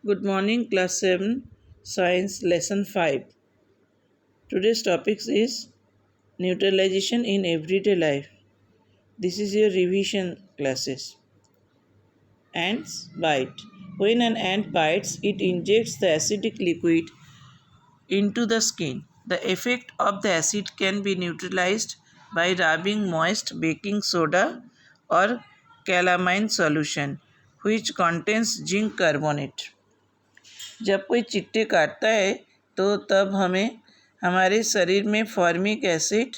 Good morning, class 7, science lesson 5. Today's topic is neutralization in everyday life. This is your revision classes. Ants bite. When an ant bites, it injects the acidic liquid into the skin. The effect of the acid can be neutralized by rubbing moist baking soda or calamine solution which contains zinc carbonate. जब कोई चींटी काटता है तो तब हमें हमारे शरीर में फॉर्मिक एसिड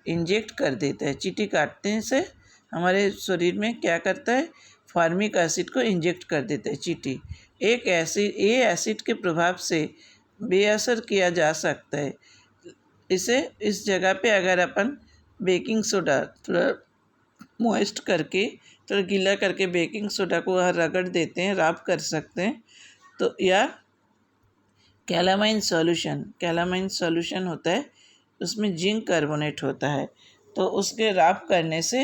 इंजेक्ट कर देता है। चींटी काटने से हमारे शरीर में क्या करता है, फॉर्मिक एसिड को इंजेक्ट कर देता है चींटी। ये एसिड के प्रभाव से बेअसर किया जा सकता है। इसे इस जगह पे अगर अपन बेकिंग सोडा थोड़ा मॉइस्ट करके, थोड़ा गीला करके बेकिंग सोडा को रगड़ देते हैं, रब कर सकते हैं, तो या कैलामाइन सॉल्यूशन होता है, उसमें जिंक कार्बोनेट होता है, तो उसके रब करने से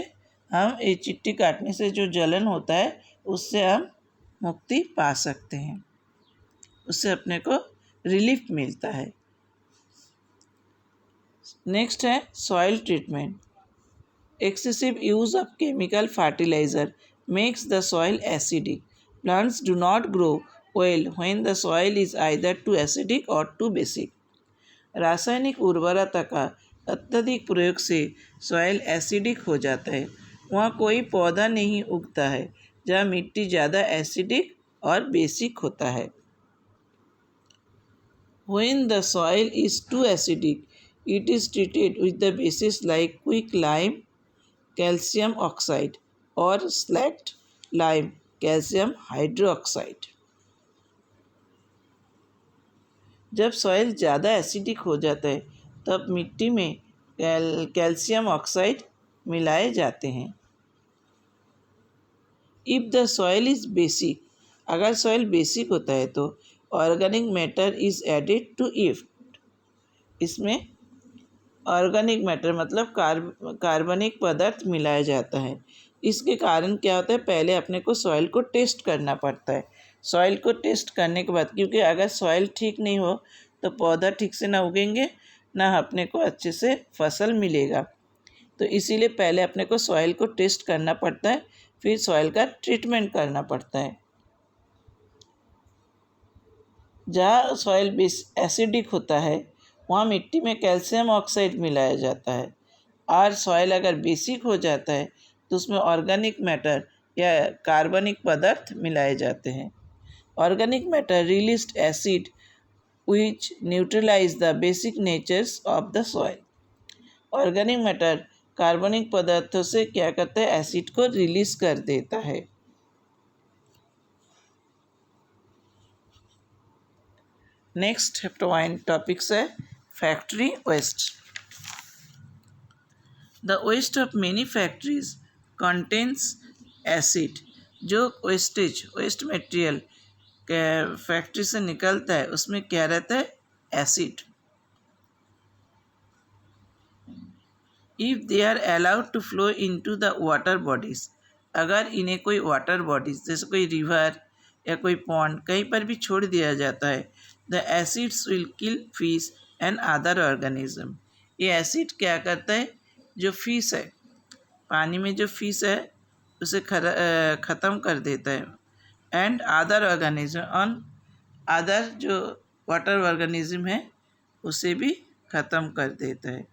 हम ये चींटी काटने से जो जलन होता है उससे हम मुक्ति पा सकते हैं, उससे अपने को रिलीफ मिलता है। नेक्स्ट है soil treatment. Excessive use of chemical fertiliser makes the soil acidic. Plants do not grow well when the soil is either too acidic or too basic. रासायनिक उर्वरता का अत्यधिक प्रयोग से सॉइल एसिडिक हो जाता है। वहाँ कोई पौधा नहीं उगता है जहाँ मिट्टी ज़्यादा एसिडिक और बेसिक होता है। When the soil is too acidic, it is treated with the bases like quick lime, calcium oxide, or slacked lime, calcium hydroxide. जब सॉइल ज़्यादा एसिडिक हो जाता है तब मिट्टी में कैल्शियम ऑक्साइड मिलाए जाते हैं। If the soil is basic, अगर सॉइल बेसिक होता है तो organic matter is added to it. इसमें ऑर्गेनिक मैटर मतलब कार्बनिक पदार्थ मिलाया जाता है। इसके कारण क्या होता है, पहले अपने को सॉइल को टेस्ट करना पड़ता है। सॉइल को टेस्ट करने के बाद, क्योंकि अगर सॉइल ठीक नहीं हो तो पौधा ठीक से ना उगेंगे, ना अपने को अच्छे से फसल मिलेगा। तो इसीलिए पहले अपने को सॉइल को टेस्ट करना पड़ता है, फिर सॉइल का ट्रीटमेंट करना पड़ता है। जहाँ सॉइल एसिडिक होता है वहाँ मिट्टी में कैल्शियम ऑक्साइड मिलाया जाता है, और सॉइल अगर बेसिक हो जाता है तो उसमें ऑर्गेनिक मैटर या कार्बनिक पदार्थ मिलाए जाते हैं। Organic matter released acid which neutralize the basic natures of the soil. Organic matter कार्बनिक पदार्थों से क्या करता है, एसिड को रिलीज कर देता है। नेक्स्ट टॉपिक्स है factory waste. The waste of many factories contains acid. जो वेस्ट मटेरियल फैक्ट्री से निकलता है उसमें क्या रहता है, acid. If they are allowed to flow into the water bodies, अगर इन्हें कोई वाटर बॉडीज जैसे कोई रिवर या कोई पॉन्ड कहीं पर भी छोड़ दिया जाता है, the acids will kill fish and other organism. ये एसिड क्या करता है, जो फिश है, पानी में जो फिश है उसे ख़त्म कर देता है, एंड अदर ऑर्गेनिज्म अदर जो वाटर ऑर्गेनिज्म है उसे भी ख़त्म कर देता है।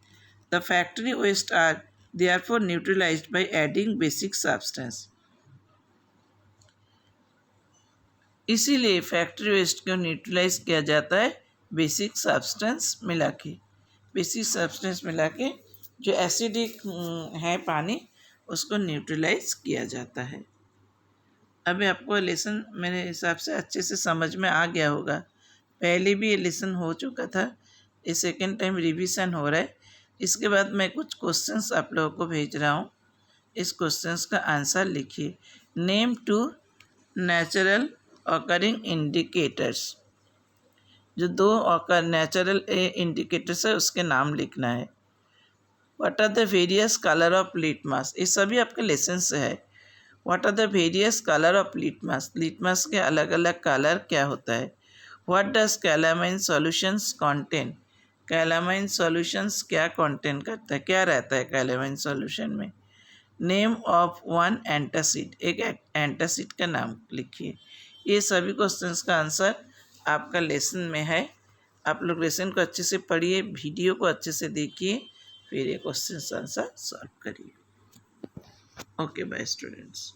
The factory waste are therefore neutralised by adding basic substance. इसीलिए फैक्ट्री वेस्ट को न्यूट्रलाइज किया जाता है बेसिक सब्सटेंस मिला के जो एसिडिक है पानी उसको न्यूट्रलाइज किया जाता है। अभी आपको लेसन मेरे हिसाब से अच्छे से समझ में आ गया होगा। पहले भी ये लेसन हो चुका था, ये सेकेंड टाइम रिवीजन हो रहा है। इसके बाद मैं कुछ क्वेश्चंस आप लोगों को भेज रहा हूँ, इस क्वेश्चंस का आंसर लिखिए। Name two natural occurring indicators. जो दो नेचुरल इंडिकेटर्स है उसके नाम लिखना है। What are the various colour of litmus, ये सभी आपके लेसन से है। What are the various colour of litmus, litmus के अलग अलग कलर क्या होता है। What does calamine solutions contain, calamine solutions क्या कंटेन करता है, क्या रहता है कैलामाइन सॉल्यूशन में। नेम ऑफ वन एंटासिड, एक एंटासिड का नाम लिखिए। ये सभी क्वेश्चंस का आंसर आपका लेसन में है। आप लोग लेसन को अच्छे से पढ़िए, वीडियो को अच्छे से देखिए, फिर ये क्वेश्चन आंसर सॉल्व करिए। Okay bye students.